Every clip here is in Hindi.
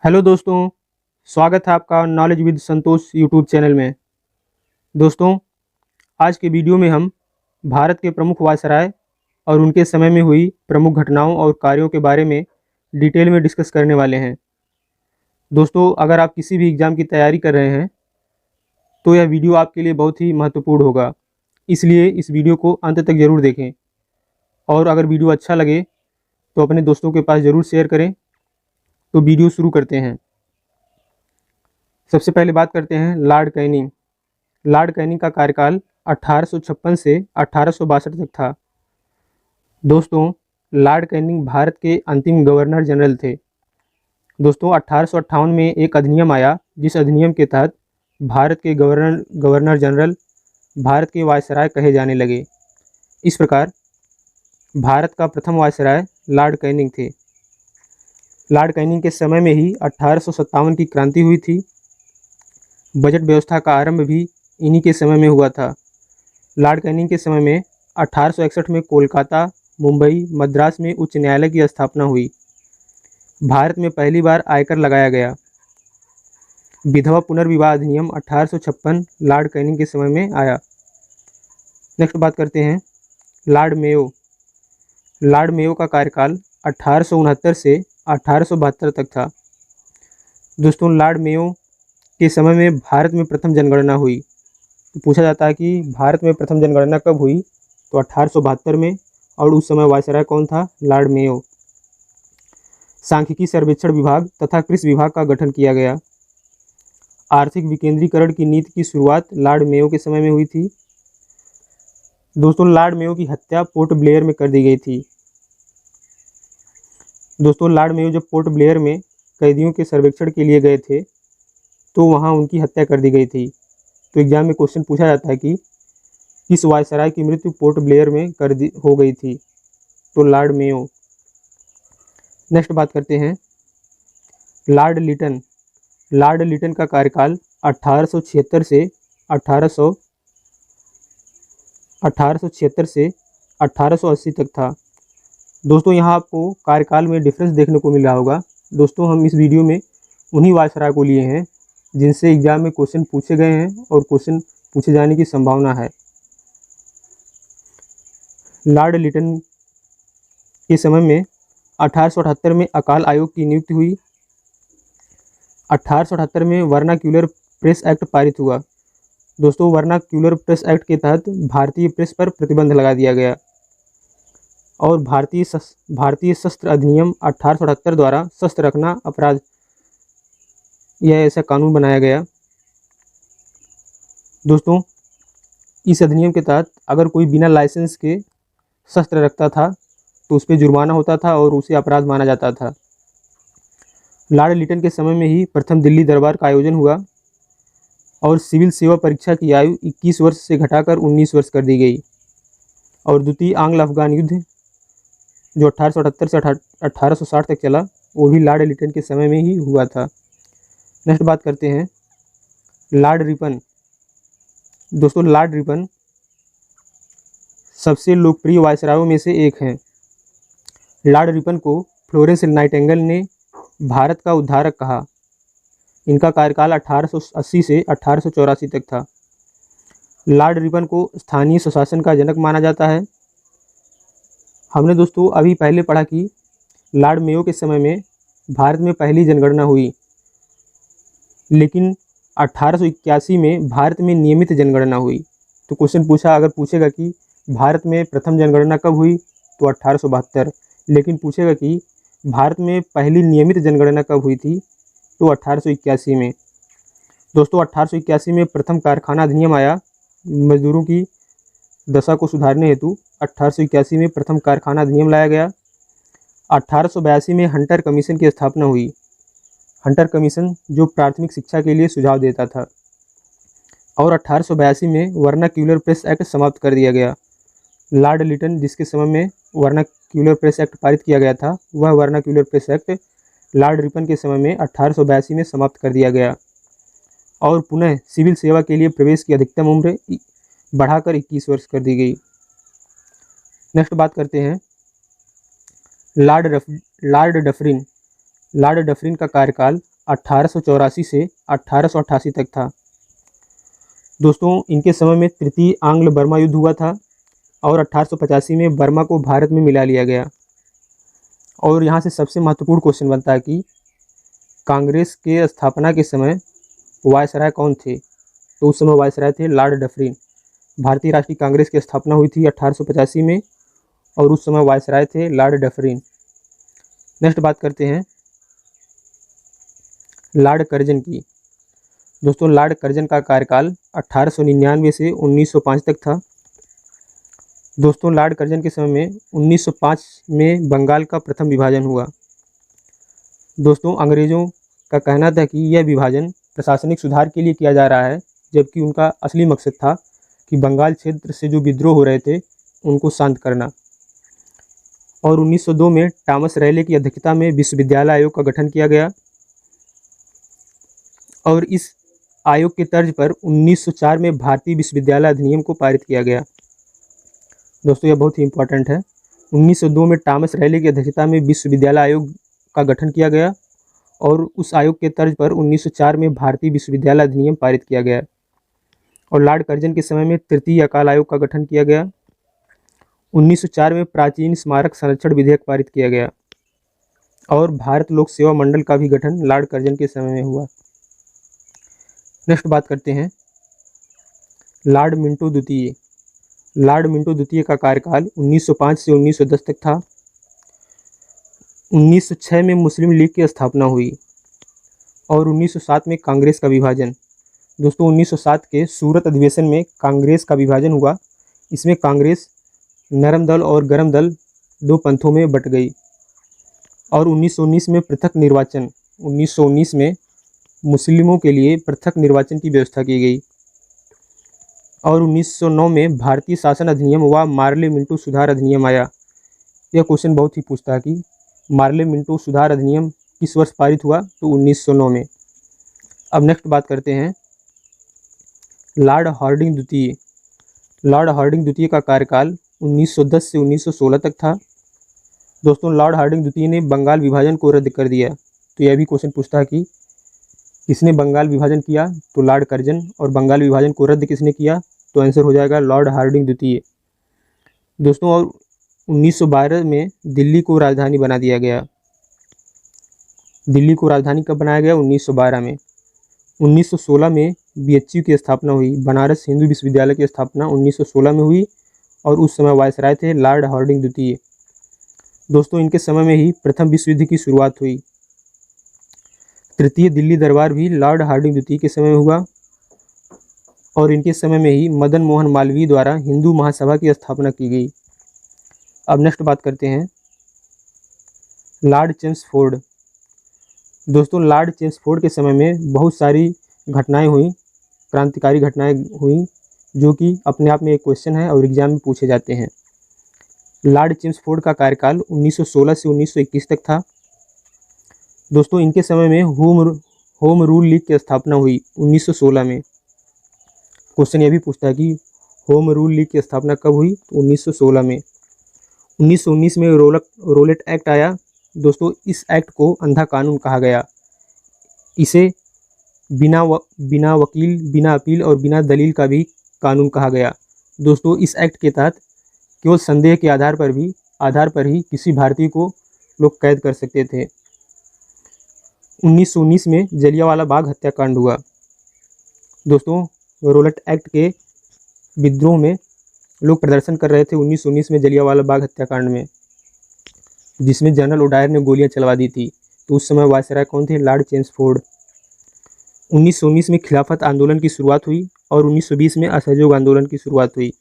हेलो दोस्तों, स्वागत है आपका knowledge with Santosh YouTube channel में। दोस्तों, आज के वीडियो में हम भारत के प्रमुख वायसराय और उनके समय में हुई प्रमुख घटनाओं और कार्यों के बारे में डिटेल में डिस्कस करने वाले हैं। दोस्तों, अगर आप किसी भी एग्ज़ाम की तैयारी कर रहे हैं तो यह वीडियो आपके लिए बहुत ही महत्वपूर्ण होगा, इसलिए इस वीडियो को अंत तक ज़रूर देखें। और अगर वीडियो अच्छा लगे तो अपने दोस्तों के पास ज़रूर शेयर करें। तो वीडियो शुरू करते हैं। सबसे पहले बात करते हैं लॉर्ड कैनिंग। लॉर्ड कैनिंग का कार्यकाल 1856 से 1862 तक था। दोस्तों, लॉर्ड कैनिंग भारत के अंतिम गवर्नर जनरल थे। दोस्तों, 1858 में एक अधिनियम आया, जिस अधिनियम के तहत भारत के गवर्नर जनरल भारत के वायसराय कहे जाने लगे। इस प्रकार भारत का प्रथम वायसराय लॉर्ड कैनिंग थे। लॉर्ड कैनिंग के समय में ही 1857 की क्रांति हुई थी। बजट व्यवस्था का आरंभ भी इन्हीं के समय में हुआ था। लॉर्ड कैनिंग के समय में 1861 में कोलकाता, मुंबई, मद्रास में उच्च न्यायालय की स्थापना हुई। भारत में पहली बार आयकर लगाया गया। विधवा पुनर्विवाह अधिनियम 1856 लॉर्ड कैनिंग के समय में आया। नेक्स्ट बात करते हैं लॉर्ड मेयो। लॉर्ड मेयो का कार्यकाल 1869 से 1872 तक था। दोस्तों, लॉर्ड मेयो के समय में भारत में प्रथम जनगणना हुई। तो पूछा जाता है कि भारत में प्रथम जनगणना कब हुई, तो 1872 में, और उस समय वायसराय कौन था? Lord Mayo. सांख्यिकी सर्वेक्षण विभाग तथा कृषि विभाग का गठन किया गया। आर्थिक विकेंद्रीकरण की नीति की शुरुआत लॉर्ड मेयो के समय में हुई थी। दोस्तों, लॉर्ड मेयो की हत्या पोर्ट ब्लेयर में कर दी गई थी। दोस्तों, लॉर्ड मेयो जब पोर्ट ब्लेयर में कैदियों के सर्वेक्षण के लिए गए थे तो वहां उनकी हत्या कर दी गई थी। तो एग्जाम में क्वेश्चन पूछा जाता है कि किस वायसराय की मृत्यु पोर्ट ब्लेयर में हो गई थी? तो लॉर्ड मेयो। नेक्स्ट बात करते हैं लॉर्ड लिटन। लॉर्ड लिटन का कार्यकाल 1876 से 1880 तक था। दोस्तों, यहाँ आपको कार्यकाल में डिफरेंस देखने को मिल रहा होगा। दोस्तों, हम इस वीडियो में उन्हीं वायसराय को लिए हैं जिनसे एग्जाम में क्वेश्चन पूछे गए हैं और क्वेश्चन पूछे जाने की संभावना है। लॉर्ड लिटन के समय में 1878 में अकाल आयोग की नियुक्ति हुई। 1878 में वर्नाक्यूलर प्रेस एक्ट पारित हुआ। दोस्तों, वर्नाक्यूलर प्रेस एक्ट के तहत भारतीय प्रेस पर प्रतिबंध लगा दिया गया और भारतीय शस्त्र अधिनियम 1878 द्वारा शस्त्र रखना अपराध, यह ऐसा कानून बनाया गया। दोस्तों, इस अधिनियम के तहत अगर कोई बिना लाइसेंस के शस्त्र रखता था तो उस पर जुर्माना होता था और उसे अपराध माना जाता था। लॉर्ड लिटन के समय में ही प्रथम दिल्ली दरबार का आयोजन हुआ और सिविल सेवा परीक्षा की आयु 21 वर्ष से घटाकर 19 वर्ष कर दी गई। और द्वितीय आंग्ल अफगान युद्ध जो 1878 से 1860 तक चला, वो भी लॉर्ड लिटन के समय में ही हुआ था। नेक्स्ट बात करते हैं लॉर्ड रिपन। दोस्तों, लॉर्ड रिपन सबसे लोकप्रिय वायसरायों में से एक हैं। लॉर्ड रिपन को फ्लोरेंस नाइटिंगेल ने भारत का उद्धारक कहा। इनका कार्यकाल 1880 से 1884 तक था। लॉर्ड रिपन को स्थानीय स्वशासन का जनक माना जाता है। हमने दोस्तों अभी पहले पढ़ा कि लॉर्ड मेयो के समय में भारत में पहली जनगणना हुई, लेकिन 1881 में भारत में नियमित जनगणना हुई। तो क्वेश्चन अगर पूछेगा कि भारत में प्रथम जनगणना कब हुई, तो 1872। लेकिन पूछेगा कि भारत में पहली नियमित जनगणना कब हुई थी, तो 1881 में। दोस्तों, 1881 में प्रथम कारखाना अधिनियम आया। मजदूरों की दशा को सुधारने हेतु 1881 में प्रथम कारखाना अधिनियम लाया गया। 1882 में हंटर कमीशन की स्थापना हुई। हंटर कमीशन जो प्राथमिक शिक्षा के लिए सुझाव देता था। और 1882 में वर्नाक्यूलर प्रेस एक्ट समाप्त कर दिया गया। लॉर्ड लिटन जिसके समय में वर्नाक्यूलर प्रेस एक्ट पारित किया गया था, वह vernacular press act Lord Ripon के समय में 1882 में समाप्त कर दिया गया और पुनः सिविल सेवा के लिए प्रवेश की अधिकतम उम्र बढ़ाकर 21 वर्ष कर दी गई। नेक्स्ट बात करते हैं लॉर्ड डफरिन। लॉर्ड डफरिन का कार्यकाल 1884 से 1888 तक था। दोस्तों इनके समय में तृतीय आंग्ल बर्मा युद्ध हुआ था और 1885 में बर्मा को भारत में मिला लिया गया। और यहाँ से सबसे महत्वपूर्ण क्वेश्चन बनता है कि कांग्रेस के स्थापना के समय वायसराय कौन थे? तो उस समय वायसराय थे लॉर्ड डफरिन। भारतीय राष्ट्रीय कांग्रेस की स्थापना हुई थी 1885 में और उस समय वायसराय थे लॉर्ड डफरिन। नेक्स्ट बात करते हैं लॉर्ड कर्जन की। दोस्तों लॉर्ड कर्जन का कार्यकाल 1899 से 1905 तक था। दोस्तों लॉर्ड कर्जन के समय में 1905 में बंगाल का प्रथम विभाजन हुआ। दोस्तों अंग्रेज़ों का कहना था कि यह विभाजन प्रशासनिक सुधार के लिए किया जा रहा है, जबकि उनका असली मकसद था कि बंगाल क्षेत्र से जो विद्रोह हो रहे थे उनको शांत करना। और 1902 में टॉमस रैले की अध्यक्षता में विश्वविद्यालय आयोग का गठन किया गया और इस आयोग के तर्ज पर 1904 में भारतीय विश्वविद्यालय अधिनियम को पारित किया गया। दोस्तों यह बहुत ही इंपॉर्टेंट है। 1902 में टॉमस रैले की अध्यक्षता में विश्वविद्यालय आयोग का गठन किया गया और उस आयोग के तर्ज पर 1904 में भारतीय विश्वविद्यालय अधिनियम पारित किया गया। और लॉर्ड कर्जन के समय में तृतीय अकाल आयोग का गठन किया गया। 1904 में प्राचीन स्मारक संरक्षण विधेयक पारित किया गया और भारत लोक सेवा मंडल का भी गठन लॉर्ड कर्जन के समय में हुआ। नेक्स्ट बात करते हैं लॉर्ड मिंटो द्वितीय। लॉर्ड मिंटो द्वितीय का कार्यकाल 1905 से 1910 तक था। 1906 में मुस्लिम लीग की स्थापना हुई और 1907 में कांग्रेस का विभाजन। दोस्तों 1907 के सूरत अधिवेशन में कांग्रेस का विभाजन हुआ। इसमें कांग्रेस नरम दल और गरम दल दो पंथों में बट गई। और 1919 में पृथक निर्वाचन, 1919 में मुस्लिमों के लिए पृथक निर्वाचन की व्यवस्था की गई। और 1909 में भारतीय शासन अधिनियम व मार्ले मिंटो सुधार अधिनियम आया। यह क्वेश्चन बहुत ही पूछता है कि मार्ले मिंटो सुधार अधिनियम किस वर्ष पारित हुआ? तो 1909 में। अब नेक्स्ट बात करते हैं लॉर्ड हार्डिंग द्वितीय। लॉर्ड हार्डिंग द्वितीय का कार्यकाल 1910 से 1916 तक था। दोस्तों लॉर्ड हार्डिंग द्वितीय ने बंगाल विभाजन को रद्द कर दिया। तो यह भी क्वेश्चन पूछता है कि किसने बंगाल विभाजन किया? तो लॉर्ड कर्जन। और बंगाल विभाजन को रद्द किसने किया? तो आंसर हो जाएगा लॉर्ड हार्डिंग द्वितीय। दोस्तों और 1912 में दिल्ली को राजधानी बना दिया गया। दिल्ली को राजधानी कब बनाया गया? 1912 में। 1916 में बीएचयू की स्थापना हुई। बनारस हिंदू विश्वविद्यालय की स्थापना 1916 में हुई और उस समय वायसराय थे लॉर्ड हार्डिंग द्वितीय। दोस्तों इनके समय में ही प्रथम विश्व युद्ध की शुरुआत हुई। तृतीय दिल्ली दरबार भी लॉर्ड हार्डिंग द्वितीय के समय हुआ और इनके समय में ही मदन मोहन मालवीय द्वारा हिंदू महासभा की स्थापना की गई। अब नेक्स्ट बात करते हैं लॉर्ड चेम्सफोर्ड। दोस्तों लॉर्ड चेम्सफोर्ड के समय में बहुत सारी घटनाएं हुई, क्रांतिकारी घटनाएं हुई, जो कि अपने आप में एक क्वेश्चन है और एग्जाम में पूछे जाते हैं। लॉर्ड चेम्सफोर्ड का कार्यकाल 1916 से 1921 तक था। दोस्तों इनके समय में होम रूल लीग की स्थापना हुई 1916 में। क्वेश्चन ये भी पूछता है कि होम रूल लीग की स्थापना कब हुई? तो 1916 में। 1919 में रोलेट एक्ट आया। दोस्तों इस एक्ट को अंधा कानून कहा गया। इसे बिना वकील, बिना अपील और बिना दलील का भी कानून कहा गया। दोस्तों इस एक्ट के तहत केवल संदेह के आधार पर ही किसी भारतीय को लोग कैद कर सकते थे। 1919 में जलियांवाला बाग हत्याकांड हुआ। दोस्तों रोलेट एक्ट के विद्रोह में लोग प्रदर्शन कर रहे थे 1919 में जलियांवाला बाग हत्याकांड में, जिसमें जनरल ओडायर ने गोलियां चलवा दी थी। तो उस समय वायसराय कौन थे? Lord Chelmsford. 1919 में खिलाफत आंदोलन की शुरुआत हुई और 1920 में असहयोग आंदोलन की शुरुआत हुई।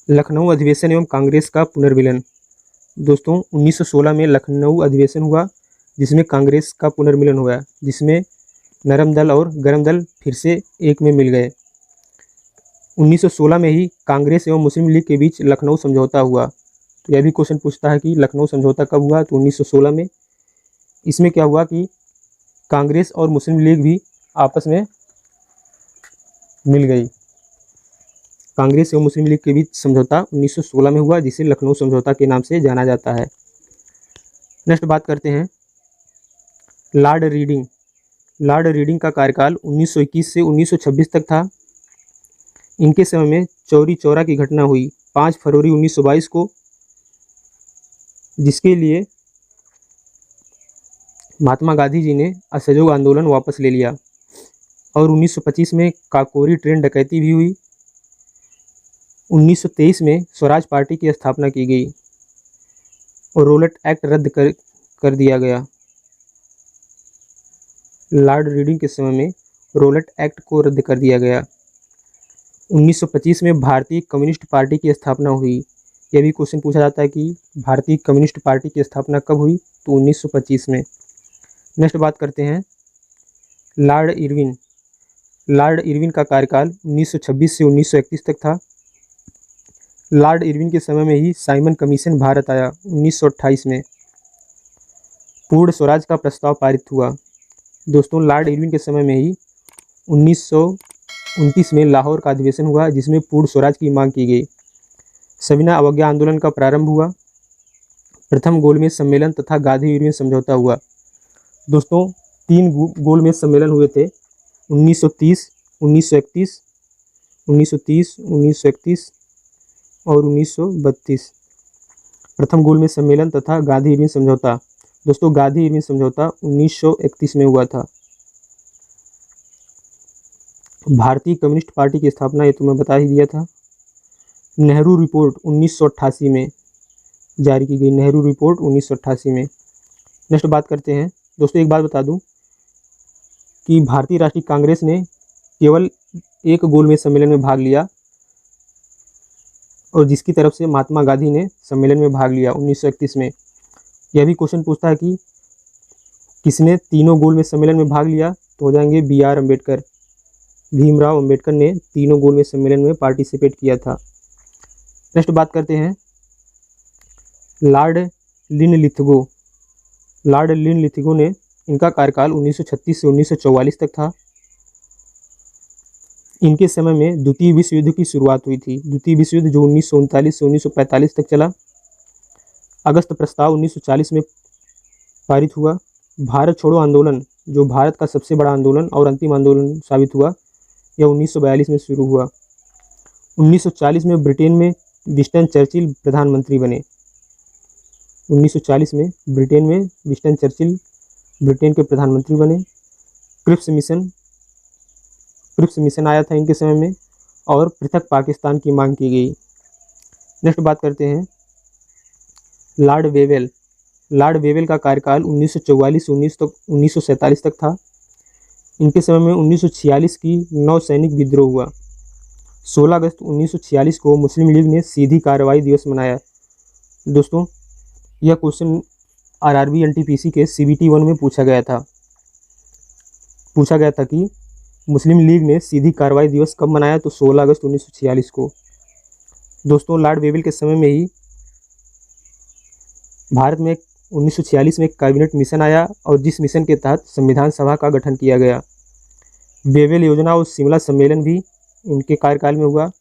लखनऊ अधिवेशन एवं कांग्रेस का पुनर्मिलन। दोस्तों 1916 में लखनऊ अधिवेशन हुआ जिसमें कांग्रेस का पुनर्मिलन हुआ, जिसमें नरम दल और गरम दल फिर से एक में मिल गए। 1916 में ही कांग्रेस एवं मुस्लिम लीग के बीच लखनऊ समझौता हुआ। तो यह भी क्वेश्चन पूछता है कि लखनऊ समझौता कब हुआ? तो 1916 में। इसमें क्या हुआ कि कांग्रेस और मुस्लिम लीग भी आपस में मिल गई। कांग्रेस एवं मुस्लिम लीग के बीच समझौता 1916 में हुआ, जिसे लखनऊ समझौता के नाम से जाना जाता है। नेक्स्ट बात करते हैं लॉर्ड रीडिंग। लॉर्ड रीडिंग का कार्यकाल 1921 से 1926 तक था। इनके समय में चौरी चौरा की घटना हुई 5 फरवरी 1922 को, जिसके लिए महात्मा गांधी जी ने असहयोग आंदोलन वापस ले लिया। और 1925 में काकोरी ट्रेन डकैती भी हुई। 1923 में स्वराज पार्टी की स्थापना की गई और रोलेट एक्ट रद्द कर दिया गया। लॉर्ड रीडिंग के समय में रोलेट एक्ट को रद्द कर दिया गया। 1925 में भारतीय कम्युनिस्ट पार्टी की स्थापना हुई। यह भी क्वेश्चन पूछा जाता है कि भारतीय कम्युनिस्ट पार्टी की स्थापना कब हुई, तो 1925 में। नेक्स्ट बात करते हैं लॉर्ड इरविन। लॉर्ड इरविन का कार्यकाल 1926 से 1931 तक था। लॉर्ड इरविन के समय में ही साइमन कमीशन भारत आया 1928 में। पूर्ण स्वराज का प्रस्ताव पारित हुआ। दोस्तों, लॉर्ड इरविन के समय में ही 1929 में लाहौर का अधिवेशन हुआ, जिसमें पूर्ण स्वराज की मांग की गई। सविनय अवज्ञा आंदोलन का प्रारंभ हुआ। प्रथम गोलमेज सम्मेलन तथा गांधी इरविन समझौता हुआ। दोस्तों, 3 गोलमेज सम्मेलन हुए थे 1930, 1931, 1931 और 1932। प्रथम गोलमेज सम्मेलन तथा गांधी इरविन समझौता। दोस्तों, गांधी इरविन समझौता 1931 में हुआ था। भारतीय कम्युनिस्ट पार्टी की स्थापना ये तो मैं बता ही दिया था। नेहरू रिपोर्ट 1988 में जारी की गई। नेहरू रिपोर्ट 1988 में। नेक्स्ट बात करते हैं। दोस्तों, एक बात बता दूं कि भारतीय राष्ट्रीय कांग्रेस ने केवल एक गोलमेज सम्मेलन में भाग लिया, और जिसकी तरफ से महात्मा गांधी ने सम्मेलन में भाग लिया 1931 में। यह भी क्वेश्चन पूछता है कि किसने तीनों गोलमेज सम्मेलन में भाग लिया, तो हो जाएंगे BR अम्बेडकर। भीमराव अम्बेडकर ने तीनों गोलमेज सम्मेलन में पार्टिसिपेट किया था। नेक्स्ट बात करते हैं लॉर्ड लिनलिथगो। लॉर्ड लिनलिथगो ने, इनका कार्यकाल 1936 से 1944 तक था। इनके समय में द्वितीय विश्व युद्ध की शुरुआत हुई थी। द्वितीय विश्व युद्ध जो 1939 से 1945 तक चला। अगस्त प्रस्ताव 1940 में पारित हुआ। भारत छोड़ो आंदोलन, जो भारत का सबसे बड़ा आंदोलन और अंतिम आंदोलन साबित हुआ, यह 1942 में शुरू हुआ। 1940 में ब्रिटेन में विंस्टन चर्चिल प्रधानमंत्री बने। 1940 में ब्रिटेन में विंस्टन चर्चिल ब्रिटेन के प्रधानमंत्री बने। क्रिप्स मिशन आया था इनके समय में, और पृथक पाकिस्तान की मांग की गई। नेक्स्ट बात करते हैं लॉर्ड वेवेल। लॉर्ड वेवेल का कार्यकाल 1944 से 1947 तक था। इनके समय में 1946 की नौ सैनिक विद्रोह हुआ। 16 अगस्त 1946 को मुस्लिम लीग ने सीधी कार्रवाई दिवस मनाया। दोस्तों, यह क्वेश्चन RRB NTPC के CBT 1 में पूछा गया था कि मुस्लिम लीग ने सीधी कार्रवाई दिवस कब मनाया, तो 16 अगस्त 1946 को। दोस्तों, लॉर्ड वेवेल के समय में ही भारत में 1946 में एक कैबिनेट मिशन आया, और जिस मिशन के तहत संविधान सभा का गठन किया गया। वेवेल योजना और शिमला सम्मेलन भी इनके कार्यकाल में हुआ।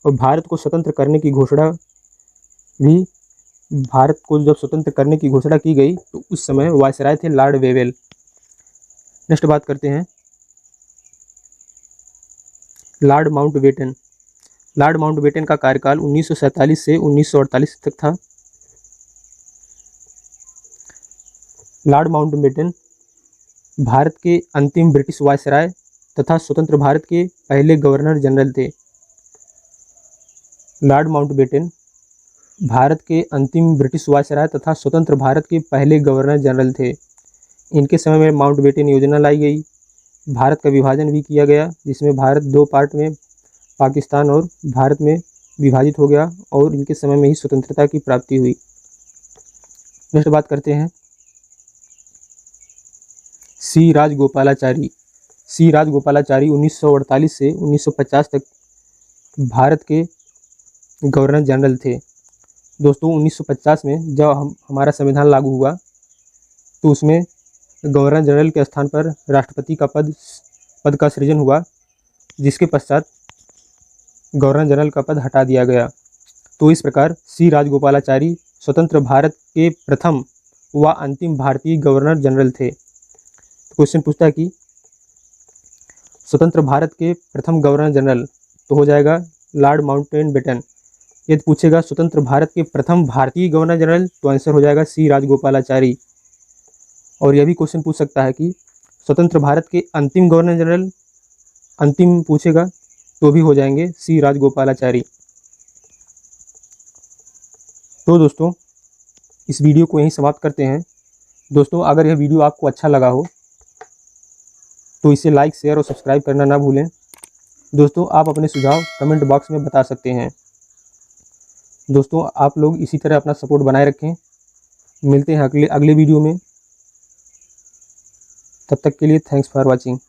और भारत को स्वतंत्र करने की घोषणा की गई, तो उस समय वायसराय थे लॉर्ड वेवेल। नेक्स्ट बात करते हैं लॉर्ड माउंटबेटन। लॉर्ड माउंटबेटन का कार्यकाल 1947 से 1948 तक था। लॉर्ड माउंटबेटन भारत के अंतिम ब्रिटिश वायसराय तथा स्वतंत्र भारत के पहले गवर्नर जनरल थे। लॉर्ड माउंटबेटन भारत के अंतिम ब्रिटिश वायसराय तथा स्वतंत्र भारत के पहले गवर्नर जनरल थे। इनके समय में माउंटबेटन योजना लाई गई। भारत का विभाजन भी किया गया, जिसमें भारत 2 पार्ट में, पाकिस्तान और भारत में विभाजित हो गया, और इनके समय में ही स्वतंत्रता की प्राप्ति हुई। नेक्स्ट बात करते हैं सी राजगोपालाचारी। सी राजगोपालाचारी 1948 से 1950 तक भारत के गवर्नर जनरल थे। दोस्तों, 1950 में जब हमारा संविधान लागू हुआ, तो उसमें गवर्नर जनरल के स्थान पर राष्ट्रपति का पद का सृजन हुआ, जिसके पश्चात गवर्नर जनरल का पद हटा दिया गया। तो इस प्रकार सी राजगोपालाचारी स्वतंत्र भारत के प्रथम व अंतिम भारतीय गवर्नर जनरल थे। तो क्वेश्चन पूछता है कि स्वतंत्र भारत के प्रथम गवर्नर जनरल, तो हो जाएगा लॉर्ड माउंटबेटन। यदि पूछेगा स्वतंत्र भारत के प्रथम भारतीय गवर्नर जनरल, तो आंसर हो जाएगा सी राजगोपालाचारी। और यह भी क्वेश्चन पूछ सकता है कि स्वतंत्र भारत के अंतिम गवर्नर जनरल, अंतिम पूछेगा तो भी हो जाएंगे सी राजगोपालाचारी। तो दोस्तों इस वीडियो को यहीं समाप्त करते हैं। दोस्तों अगर यह वीडियो आपको अच्छा लगा हो तो इसे लाइक, शेयर और सब्सक्राइब करना ना भूलें। दोस्तों आप अपने सुझाव कमेंट बॉक्स में बता सकते हैं। दोस्तों आप लोग इसी तरह अपना सपोर्ट बनाए रखें। मिलते हैं अगले वीडियो में। तब तक के लिए थैंक्स फॉर वॉचिंग।